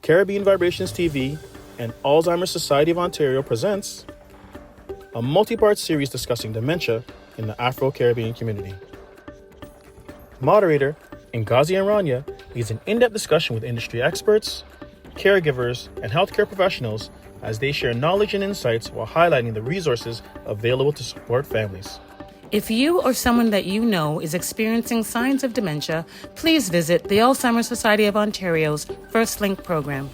Caribbean Vibrations TV and Alzheimer's Society of Ontario presents a multi-part series discussing dementia in the Afro-Caribbean community. Moderator Ngozi Iroanyah leads an in-depth discussion with industry experts, caregivers, and healthcare professionals as they share knowledge and insights while highlighting the resources available to support families. If you or someone that you know is experiencing signs of dementia, please visit the Alzheimer Society of Ontario's First Link program.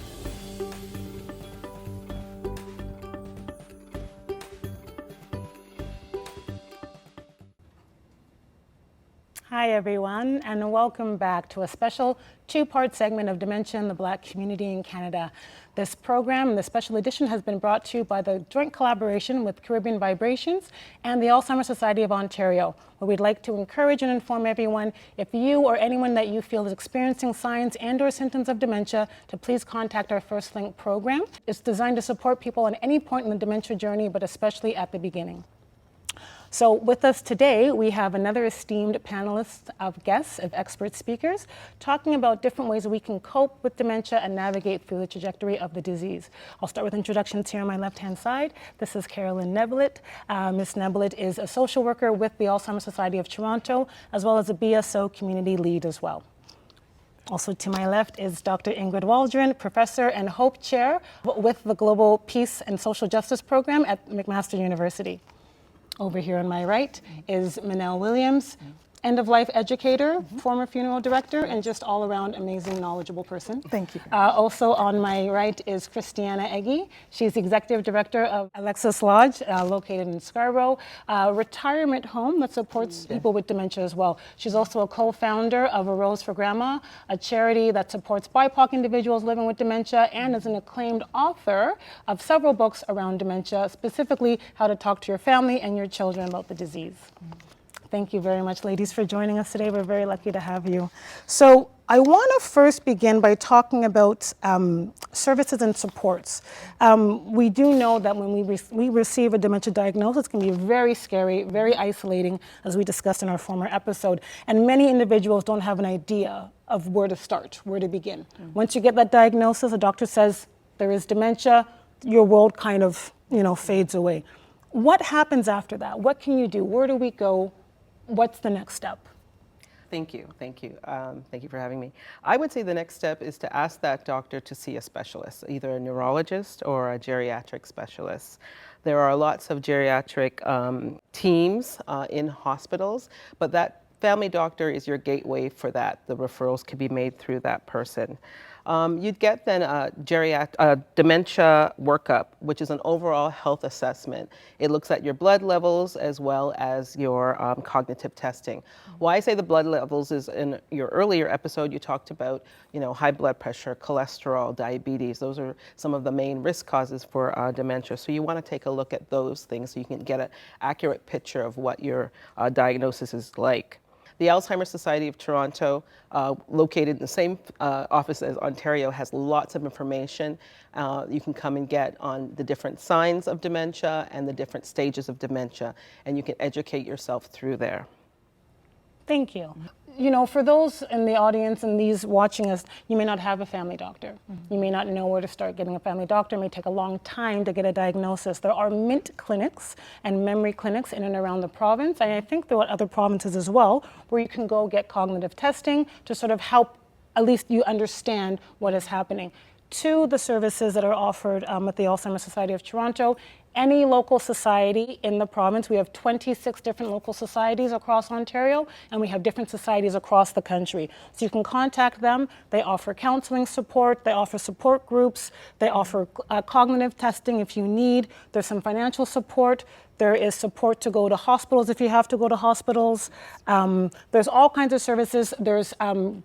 Hi everyone, and welcome back to a special two-part segment of Dementia in the Black community in Canada. This program, the special edition, has been brought to you by the joint collaboration with Caribbean Vibrations and the Alzheimer Society of Ontario, where we'd like to encourage and inform everyone, if you or anyone that you feel is experiencing signs and or symptoms of dementia, to please contact our First Link program. It's designed to support people on any point in the dementia journey, but especially at the beginning. So with us today, we have another esteemed panelist of guests, of expert speakers, talking about different ways we can cope with dementia and navigate through the trajectory of the disease. I'll start with introductions here on my left-hand side. This is Carolyn Nebelit. Ms. Nebelit is a social worker with the Alzheimer Society of Toronto, as well as a BSO community lead as well. Also to my left is Dr. Ingrid Waldron, professor and Hope Chair with the Global Peace and Social Justice Program at McMaster University. Over here on my right is Manel Williams, end-of-life educator, former funeral director, and just all-around amazing, knowledgeable person. Thank you. Also on my right is Christiana Eggy. She's the executive director of Alexis Lodge, located in Scarborough, a retirement home that supports people with dementia as well. She's also a co-founder of A Rose for Grandma, a charity that supports BIPOC individuals living with dementia, and is an acclaimed author of several books around dementia, specifically how to talk to your family and your children about the disease. Thank you very much, ladies, for joining us today. We're very lucky to have you. So I want to first begin by talking about services and supports. We do know that when we receive a dementia diagnosis, it can be very scary, very isolating, as we discussed in our former episode. And many individuals don't have an idea of where to start, where to begin. Once you get that diagnosis, a doctor says there is dementia, your world kind of, fades away. What happens after that? What can you do? Where do we go? What's the next step? Thank you. Thank you for having me. I would say the next step is to ask that doctor to see a specialist, either a neurologist or a geriatric specialist. There are lots of geriatric teams in hospitals, but that family doctor is your gateway for that. The referrals can be made through that person. You'd get then a dementia workup, which is an overall health assessment. It looks at your blood levels as well as your cognitive testing. Why I say the blood levels is in your earlier episode, you talked about, high blood pressure, cholesterol, diabetes. Those are some of the main risk causes for dementia. So you want to take a look at those things so you can get an accurate picture of what your diagnosis is like. The Alzheimer Society of Toronto, located in the same office as Ontario, has lots of information you can come and get on the different signs of dementia and the different stages of dementia, and you can educate yourself through there. Thank you. For those in the audience and these watching us, you may not have a family doctor. You may not know where to start getting a family doctor. It may take a long time to get a diagnosis. There are MINT clinics and memory clinics in and around the province, and I think there are other provinces as well, where you can go get cognitive testing to sort of help at least you understand what is happening. To the services that are offered at the Alzheimer Society of Toronto, any local society in the province. We have 26 different local societies across Ontario, and we have different societies across the country. So you can contact them. They offer counseling support. They offer support groups. They offer cognitive testing if you need. There's some financial support. There is support to go to hospitals if you have to go to hospitals. There's all kinds of services. There's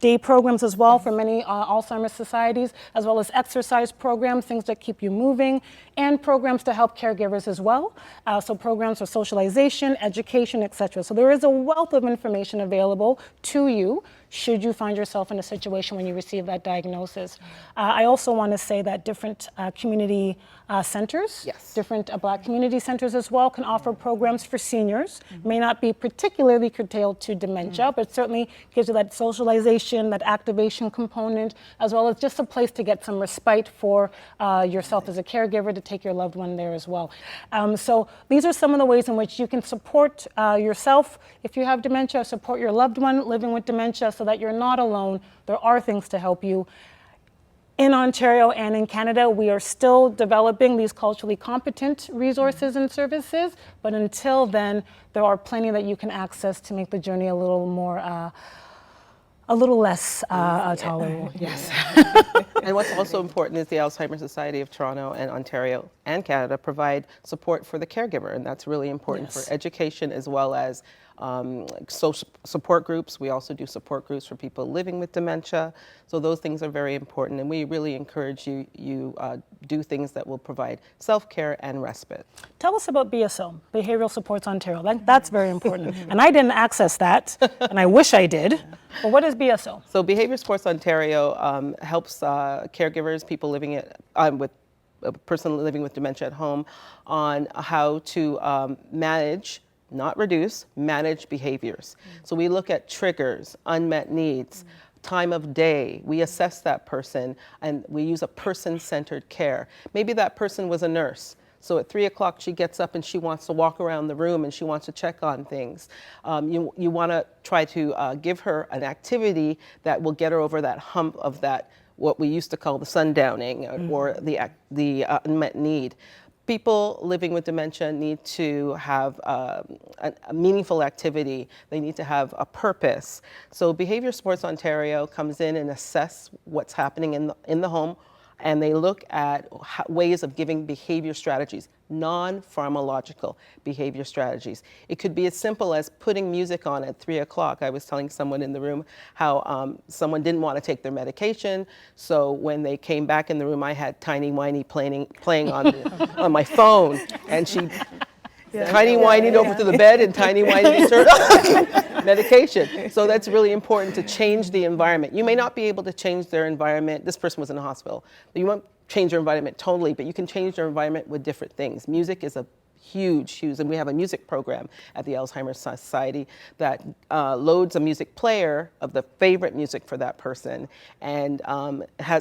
day programs as well for many Alzheimer's societies, as well as exercise programs, things that keep you moving, and programs to help caregivers as well. So programs for socialization, education, etc. So there is a wealth of information available to you should you find yourself in a situation when you receive that diagnosis. I also want to say that different community centers, Yes. different Black community centers as well, can offer programs for seniors. May not be particularly curtailed to dementia, but certainly gives you that socialization, that activation component, as well as just a place to get some respite for yourself as a caregiver, to take your loved one there as well. So these are some of the ways in which you can support yourself if you have dementia, support your loved one living with dementia so that you're not alone. There are things to help you. In Ontario and in Canada, we are still developing these culturally competent resources and services, but until then, there are plenty that you can access to make the journey a little more, a little less tolerable. Yes. And what's also important is the Alzheimer Society of Toronto and Ontario and Canada provide support for the caregiver, and that's really important for education as well as social support groups. We also do support groups for people living with dementia. So those things are very important, and we really encourage you do things that will provide self-care and respite. Tell us about BSO, Behavioral Supports Ontario. That's very important. And I didn't access that, and I wish I did. But what is BSO? So Behavior Supports Ontario helps caregivers, people living with a person living with dementia at home, on how to manage, not reduce, manage behaviors. So we look at triggers, unmet needs, time of day. We assess that person, and we use a person-centered care. Maybe that person was a nurse. So at 3 o'clock, she gets up and she wants to walk around the room and she wants to check on things. You want to try to give her an activity that will get her over that hump of that, what we used to call the sundowning or the unmet need. People living with dementia need to have a meaningful activity. They need to have a purpose. So Behavior Supports Ontario comes in and assess what's happening in the home, and they look at ways of giving behavior strategies, non-pharmacological behavior strategies. It could be as simple as putting music on at 3 o'clock. I was telling someone in the room how someone didn't want to take their medication, so when they came back in the room, I had Tiny Whiny playing on my phone, and she Tiny whining over to the bed and Tiny whining to medication. So that's really important, to change the environment. You may not be able to change their environment. This person was in a hospital. You won't change their environment totally, but you can change their environment with different things. Music is a huge, and we have a music program at the Alzheimer Society that loads a music player of the favorite music for that person and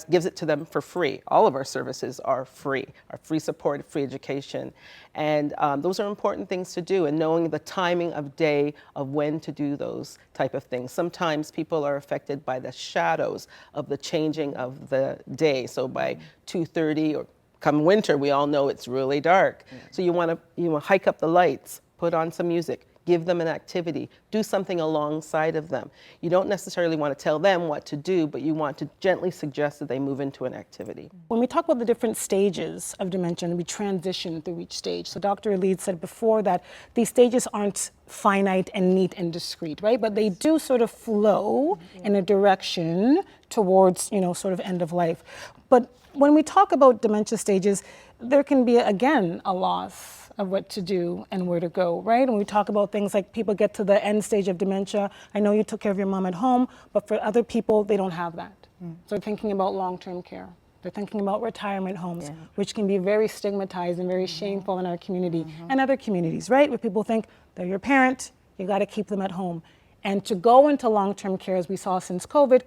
gives it to them for free. All of our services are free, our free support, free education. And those are important things to do, and knowing the timing of day of when to do those type of things. Sometimes people are affected by the shadows of the changing of the day. So by 2:30 or come winter, we all know it's really dark. So you want to hike up the lights, put on some music, give them an activity, do something alongside of them. You don't necessarily want to tell them what to do, but you want to gently suggest that they move into an activity. When we talk about the different stages of dementia, we transition through each stage. So Dr. Elid said before that these stages aren't finite and neat and discrete, right? But they do sort of flow in a direction towards, sort of end of life. But when we talk about dementia stages, there can be, again, a loss of what to do and where to go, right? And we talk about things like people get to the end stage of dementia. I know you took care of your mom at home, but for other people, they don't have that. So they're thinking about long-term care. They're thinking about retirement homes, which can be very stigmatized and very shameful in our community and other communities, right? Where people think they're your parent, you got to keep them at home. And to go into long-term care, as we saw since COVID,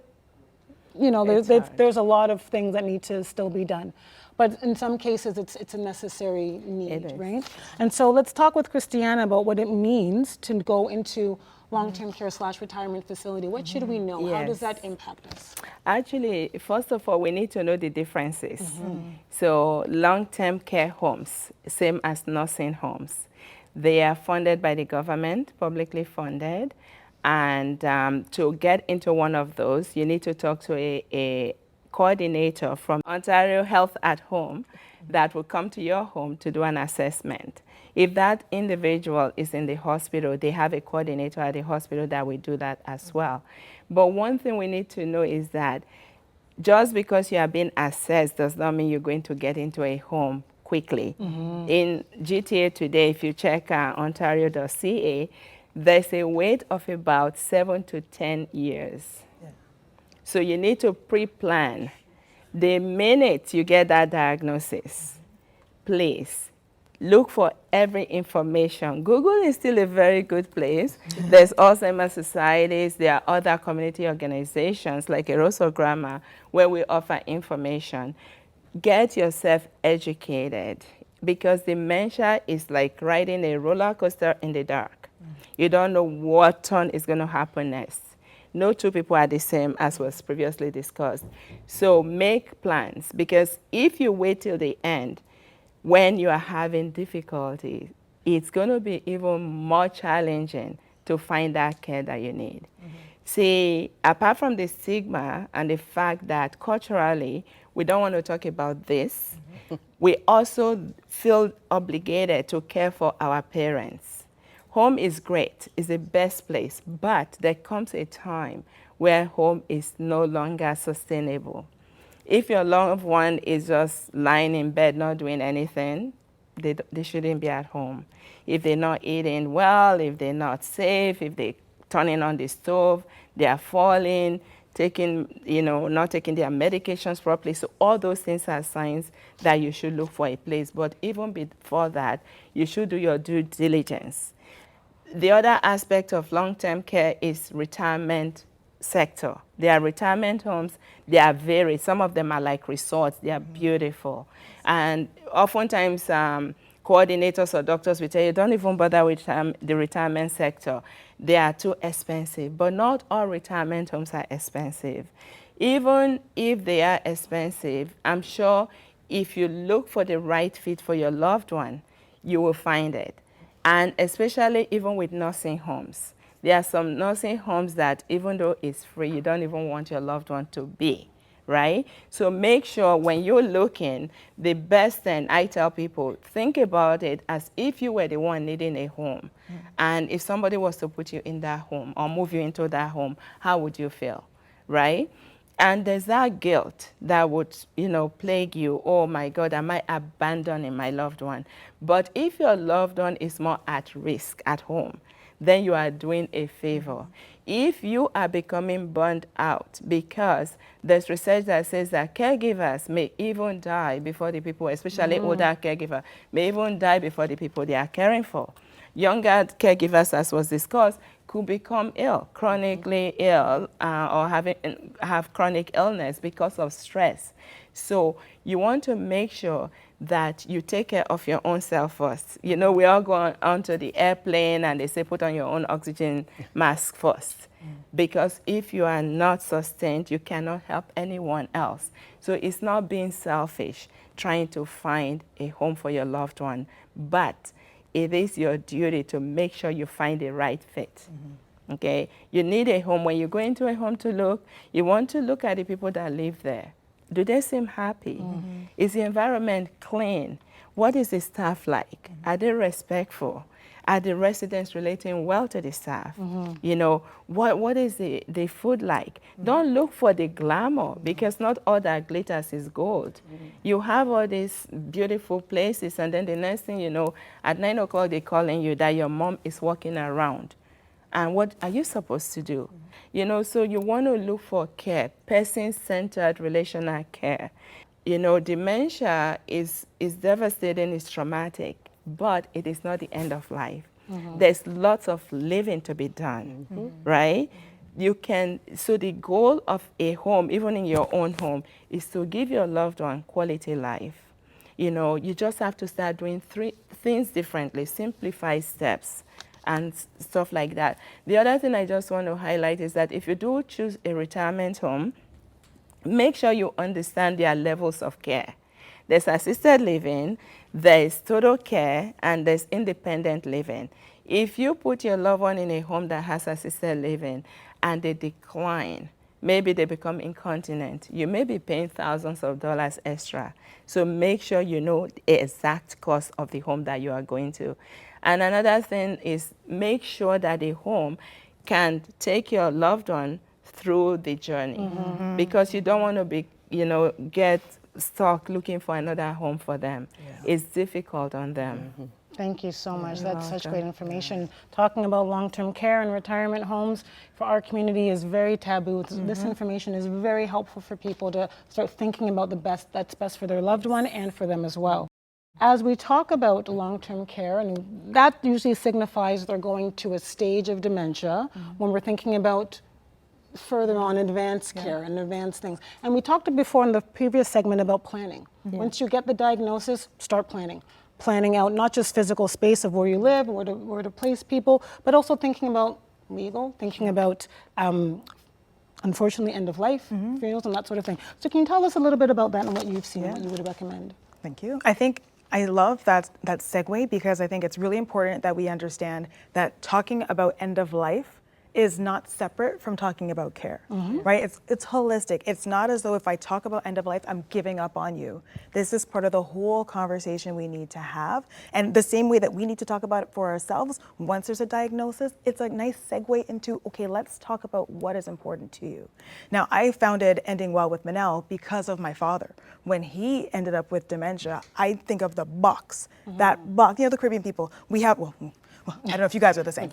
there's a lot of things that need to still be done. But in some cases, it's a necessary need, right? And so let's talk with Christiana about what it means to go into long-term care / retirement facility. What should we know? How does that impact us? Actually, first of all, we need to know the differences. So long-term care homes, same as nursing homes. They are funded by the government, publicly funded. And to get into one of those, you need to talk to a coordinator from Ontario Health at Home that will come to your home to do an assessment. If that individual is in the hospital, they have a coordinator at the hospital that will do that as well. But one thing we need to know is that just because you are being assessed does not mean you're going to get into a home quickly. In GTA today, if you check ontario.ca, there's a wait of about 7 to 10 years So you need to pre-plan. The minute you get that diagnosis, please look for every information. Google is still a very good place. There's Alzheimer societies. There are other community organizations like Erosogramma where we offer information. Get yourself educated because dementia is like riding a roller coaster in the dark. You don't know what turn is going to happen next. No two people are the same, as was previously discussed. So make plans, because if you wait till the end, when you are having difficulty, it's going to be even more challenging to find that care that you need. See, apart from the stigma and the fact that culturally we don't want to talk about this, we also feel obligated to care for our parents. Home is great, it's the best place, but there comes a time where home is no longer sustainable. If your loved one is just lying in bed, not doing anything, they shouldn't be at home. If they're not eating well, if they're not safe, if they're turning on the stove, they are falling, not taking their medications properly. So all those things are signs that you should look for a place. But even before that, you should do your due diligence. The other aspect of long-term care is retirement sector. There are retirement homes. They are varied. Some of them are like resorts. They are beautiful. And oftentimes, coordinators or doctors will tell you, don't even bother with the retirement sector. They are too expensive. But not all retirement homes are expensive. Even if they are expensive, I'm sure if you look for the right fit for your loved one, you will find it. And especially even with nursing homes. There are some nursing homes that even though it's free, you don't even want your loved one to be, right? So make sure when you're looking, the best thing I tell people, think about it as if you were the one needing a home. And if somebody was to put you in that home or move you into that home, how would you feel, right? And there's that guilt that would, plague you. Oh my God, am I abandoning my loved one? But if your loved one is more at risk at home, then you are doing a favor. If you are becoming burned out, because there's research that says that caregivers may even die before the people, especially older caregivers, may even die before the people they are caring for. Younger caregivers, as was discussed, could become ill, chronically ill, or have chronic illness because of stress. So you want to make sure that you take care of your own self first. We all go onto the airplane and they say put on your own oxygen mask first. Because if you are not sustained, you cannot help anyone else. So it's not being selfish, trying to find a home for your loved one, but it is your duty to make sure you find the right fit. Okay? You need a home. When you go into a home to look, you want to look at the people that live there. Do they seem happy? Is the environment clean? What is the staff like? Are they respectful? Are the residents relating well to the staff? What is the food like? Don't look for the glamour, because not all that glitters is gold. You have all these beautiful places, and then the next thing you know, at 9 o'clock they're calling you that your mom is walking around. And what are you supposed to do? So you want to look for care, person-centered relational care. Dementia is devastating, it's traumatic, but it is not the end of life. There's lots of living to be done, right? So the goal of a home, even in your own home, is to give your loved one quality life. You just have to start doing 3 things differently, simplify steps, and stuff like that. The other thing I just want to highlight is that if you do choose a retirement home, make sure you understand their levels of care. There's assisted living, there's total care, and there's independent living. If you put your loved one in a home that has assisted living and they decline, maybe they become incontinent, you may be paying thousands of dollars extra. So make sure you know the exact cost of the home that you are going to. And another thing is make sure that the home can take your loved one through the journey, because you don't want to be, get stuck looking for another home for them. It's difficult on them. Thank you so much. That's such great information. Talking about long-term care and retirement homes for our community is very taboo. This information is very helpful for people to start thinking about the best that's best for their loved one and for them as well. As we talk about long-term care, and that usually signifies they're going to a stage of dementia when we're thinking about further on advanced care and advanced things. And we talked before in the previous segment about planning. Once you get the diagnosis, start planning. Planning out not just physical space of where you live, where to place people, but also thinking about legal, thinking about unfortunately end of life, funerals and that sort of thing. So can you tell us a little bit about that and what you've seen, what you would recommend? Thank you. I think I love that segue because I think it's really important that we understand that talking about end of life is not separate from talking about care, right? It's holistic. It's not as though if I talk about end of life, I'm giving up on you. This is part of the whole conversation we need to have. And the same way that we need to talk about it for ourselves, once there's a diagnosis, it's a nice segue into, okay, let's talk about what is important to you. Now, I founded Ending Well with Manel because of my father. When he ended up with dementia, I think of the box, that box, the Caribbean people, we have, well, I don't know if you guys are the same.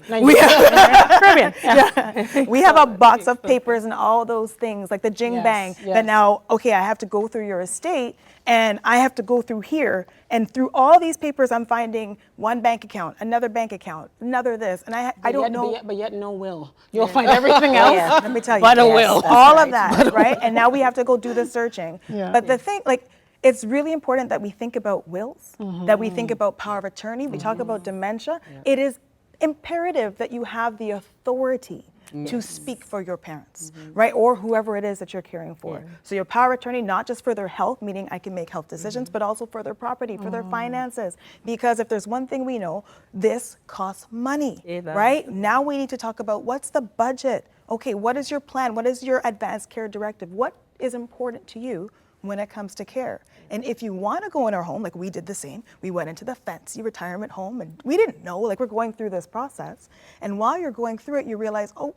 We have a box of papers and all those things, like the jing bang, that now, okay, I have to go through your estate and I have to go through here, and through all these papers I'm finding one bank account, another this, and I don't know. But yet no will. You'll find everything else. Let me tell you. But a will. All of that, right? And now we have to go do the searching. But the thing, like, it's really important that we think about wills, that we think about power of attorney. We talk about dementia. It is imperative that you have the authority to speak for your parents, right? Or whoever it is that you're caring for. So your power of attorney, not just for their health, meaning I can make health decisions, but also for their property, for their finances. Because if there's one thing we know, this costs money, right? Now we need to talk about what's the budget? Okay, what is your plan? What is your advanced care directive? What is important to you when it comes to care? And if you want to go in our home, like we did the same, we went into the fancy retirement home and we didn't know, like we're going through this process. And while you're going through it, you realize, oh,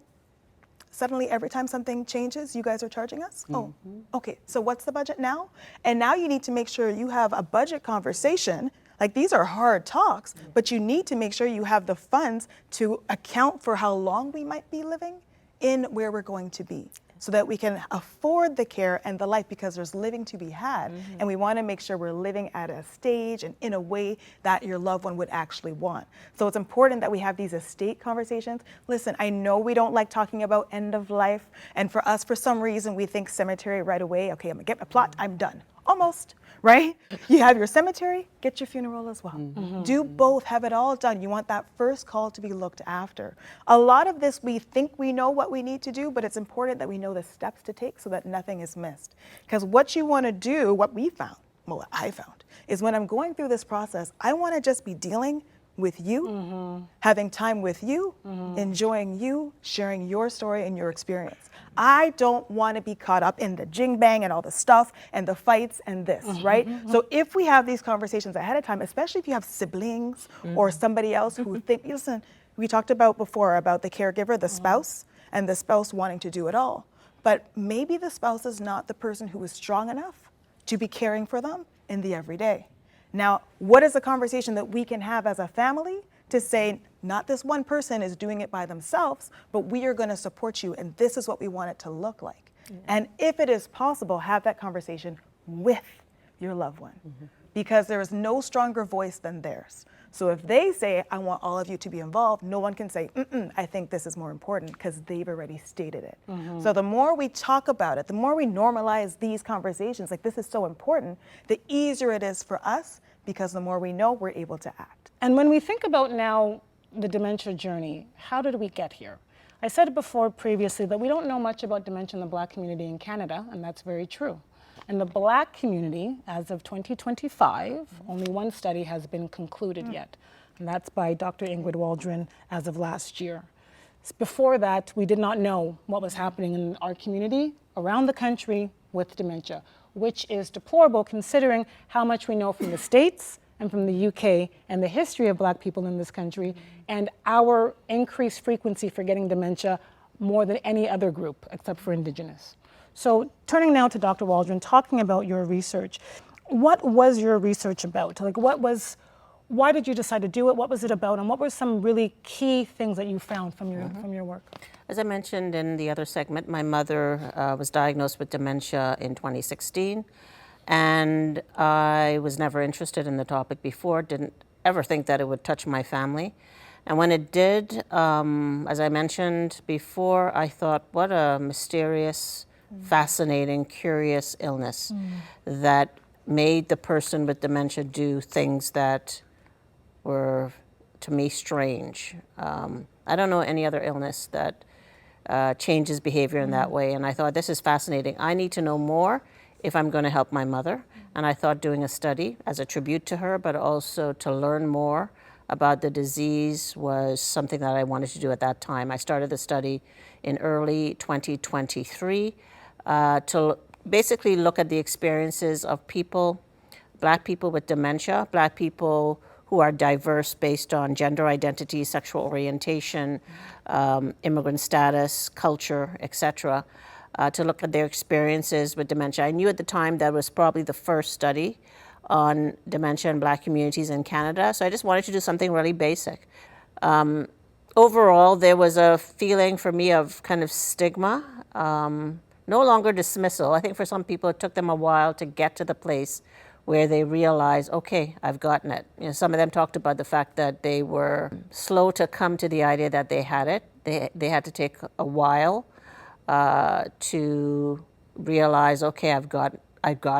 suddenly every time something changes, you guys are charging us? Oh, okay, so what's the budget now? And now you need to make sure you have a budget conversation. Like these are hard talks, but you need to make sure you have the funds to account for how long we might be living in where we're going to be, so that we can afford the care and the life, because there's living to be had. And we want to make sure we're living at a stage and in a way that your loved one would actually want. So it's important that we have these estate conversations. Listen, I know we don't like talking about end of life. And for us, for some reason, we think cemetery right away. Okay, I'm gonna get my plot, I'm done. Almost, right? You have your cemetery, get your funeral as well. Do both, have it all done. You want that first call to be looked after. A lot of this, we think we know what we need to do, but it's important that we know the steps to take so that nothing is missed. Because what you want to do, what we found, well, what I found, is when I'm going through this process, I want to just be dealing with you, having time with you, enjoying you, sharing your story and your experience. I don't want to be caught up in the jing bang and all the stuff and the fights and this, right? So if we have these conversations ahead of time, especially if you have siblings or somebody else who think, listen, we talked about before about the caregiver, the spouse, and the spouse wanting to do it all. But maybe the spouse is not the person who is strong enough to be caring for them in the everyday. Now, what is a conversation that we can have as a family to say, not this one person is doing it by themselves, but we are going to support you, and this is what we want it to look like. And if it is possible, have that conversation with your loved one, because there is no stronger voice than theirs. So if they say, I want all of you to be involved, no one can say, I think this is more important, because they've already stated it. So the more we talk about it, the more we normalize these conversations, like this is so important, the easier it is for us, because the more we know, we're able to act. And when we think about now the dementia journey, how did we get here? I said it before previously that we don't know much about dementia in the Black community in Canada, and that's very true. In the Black community, as of 2025, only one study has been concluded yet, and that's by Dr. Ingrid Waldron as of last year. Before that, we did not know what was happening in our community around the country with dementia, which is deplorable considering how much we know from the States and from the UK and the history of Black people in this country and our increased frequency for getting dementia more than any other group except for Indigenous. So turning now to Dr. Waldron, talking about your research, what was your research about? Like what was Why did you decide to do it? What was it about? And what were some really key things that you found from your work? As I mentioned in the other segment, my mother was diagnosed with dementia in 2016, and I was never interested in the topic before, didn't ever think that it would touch my family. And when it did, as I mentioned before, I thought, what a mysterious, fascinating, curious illness that made the person with dementia do things that were, to me, strange. I don't know any other illness that changes behavior in that way, and I thought, this is fascinating. I need to know more if I'm going to help my mother, and I thought doing a study as a tribute to her, but also to learn more about the disease was something that I wanted to do at that time. I started the study in early 2023 to basically look at the experiences of people, Black people with dementia, Black people who are diverse based on gender identity, sexual orientation, immigrant status, culture, etc., to look at their experiences with dementia. I knew at the time that was probably the first study on dementia in Black communities in Canada, so I just wanted to do something really basic. Overall, there was a feeling for me of kind of stigma, no longer dismissal. I think for some people it took them a while to get to the place where they realized, okay, I've gotten it. You know, some of them talked about the fact that they were slow to come to the idea that they had it. They had to take a while to realize, okay, I've got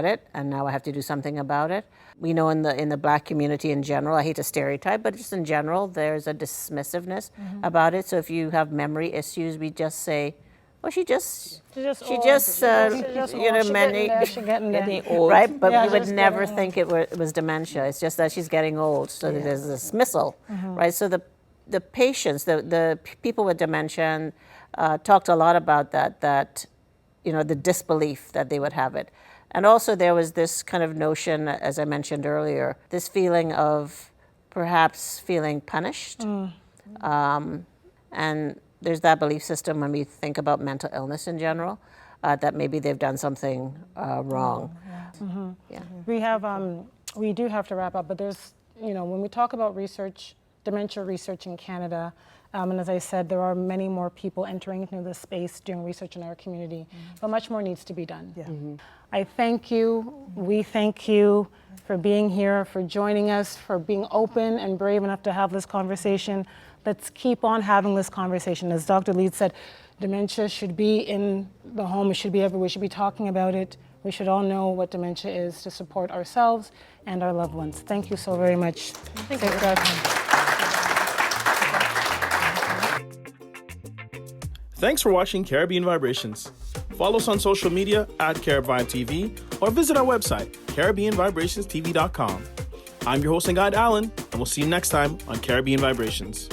it, and now I have to do something about it. We know in the Black community in general, I hate to stereotype, but just in general, there's a dismissive about it. So if you have memory issues, we just say, well, she just getting old. Right? But we would never think it was dementia. It's just that she's getting old, so there's a dismissal, right? So the patients, the people with dementia, talked a lot about that, you know, the disbelief that they would have it. And also there was this kind of notion, as I mentioned earlier, this feeling of perhaps feeling punished. And there's that belief system when we think about mental illness in general, that maybe they've done something wrong. We do have to wrap up, but there's, you know, when we talk about research, dementia research in Canada, and as I said, there are many more people entering into this space doing research in our community, but much more needs to be done. I thank you, we thank you for being here, for joining us, for being open and brave enough to have this conversation. Let's keep on having this conversation. As Dr. Leeds said, dementia should be in the home, it should be everywhere, we should be talking about it. We should all know what dementia is to support ourselves and our loved ones. Thank you so very much. Thank you. Thanks for watching Caribbean Vibrations. Follow us on social media @CaribVibe.tv or visit our website, CaribbeanVibrationsTV.com. I'm your host and guide, Alan, and we'll see you next time on Caribbean Vibrations.